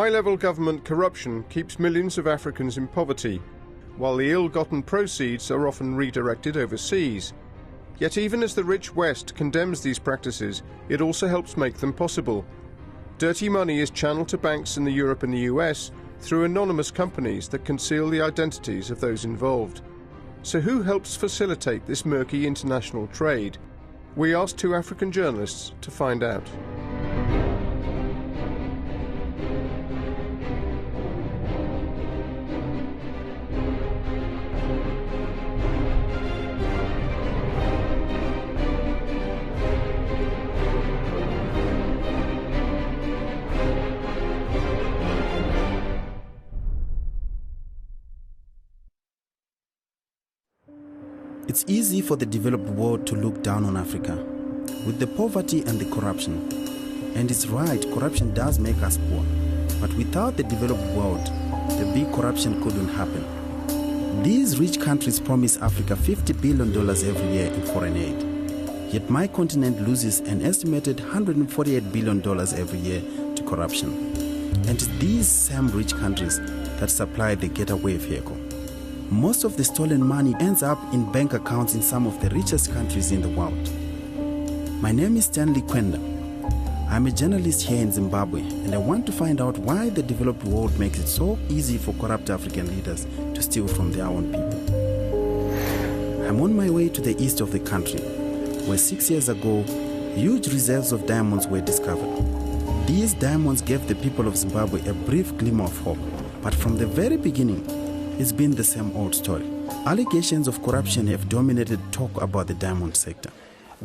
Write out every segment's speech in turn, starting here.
High-level government corruption keeps millions of Africans in poverty, while the ill-gotten proceeds are often redirected overseas. Yet even as the rich West condemns these practices, it also helps make them possible. Dirty money is channeled to banks in Europe and the US through anonymous companies that conceal the identities of those involved. So who helps facilitate this murky international trade? We asked 2 African journalists to find out. It's easy for the developed world to look down on Africa, with the poverty and the corruption. And it's right, corruption does make us poor. But without the developed world, the big corruption couldn't happen. These rich countries promise Africa $50 billion every year in foreign aid. Yet my continent loses an estimated $148 billion every year to corruption. And it's these same rich countries that supply the getaway vehicle. Most of the stolen money ends up in bank accounts in some of the richest countries in the world. My name is Stanley Kwenda. I'm a journalist here in Zimbabwe, and I want to find out why the developed world makes it so easy for corrupt African leaders to steal from their own people. I'm on my way to the east of the country, where 6 years ago, huge reserves of diamonds were discovered. These diamonds gave the people of Zimbabwe a brief glimmer of hope, but from the very beginning, it's been the same old story. Allegations of corruption have dominated talk about the diamond sector.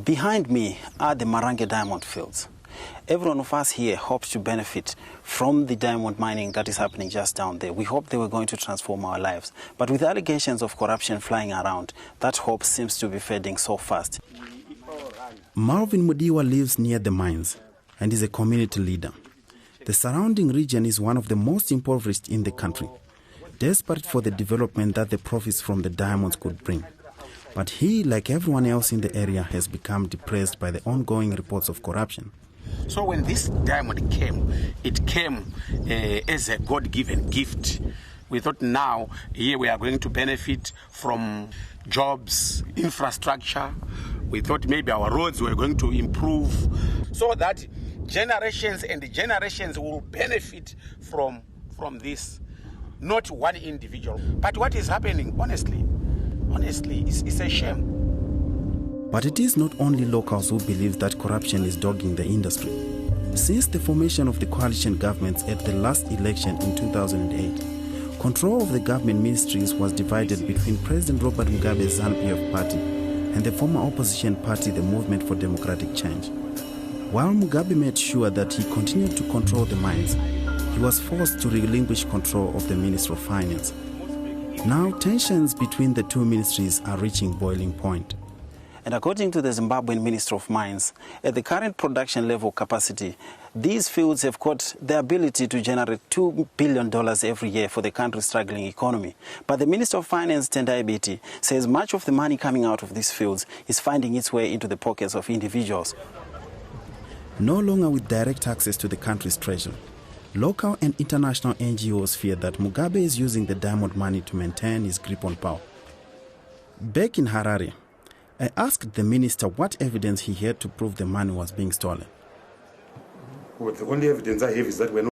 Behind me are the Marange diamond fields. Every one of us here hopes to benefit from the diamond mining that is happening just down there. We hope they were going to transform our lives. But with allegations of corruption flying around, that hope seems to be fading so fast. Marvin Mudiwa lives near the mines and is a community leader. The surrounding region is one of the most impoverished in the country, desperate for the development that the profits from the diamonds could bring. But he, like everyone else in the area, has become depressed by the ongoing reports of corruption. So when this diamond came, it came as a God-given gift. We thought now, here we are going to benefit from jobs, infrastructure. We thought maybe our roads were going to improve, so that generations and generations will benefit from this. Not one individual. But what is happening, honestly, it's a shame. But it is not only locals who believe that corruption is dogging the industry. Since the formation of the coalition governments at the last election in 2008, control of the government ministries was divided between President Robert Mugabe's ZANU-PF party and the former opposition party, the Movement for Democratic Change. While Mugabe made sure that he continued to control the mines, he was forced to relinquish control of the Ministry of Finance. Now, tensions between the two ministries are reaching boiling point. And according to the Zimbabwean Minister of Mines, at the current production level capacity, these fields have got the ability to generate $2 billion every year for the country's struggling economy. But the Minister of Finance, Tendai Biti, says much of the money coming out of these fields is finding its way into the pockets of individuals. No longer with direct access to the country's treasury, local and international NGOs fear that Mugabe is using the diamond money to maintain his grip on power. Back in Harare, I asked the minister what evidence he had to prove the money was being stolen. Well, the only evidence I have is that we're not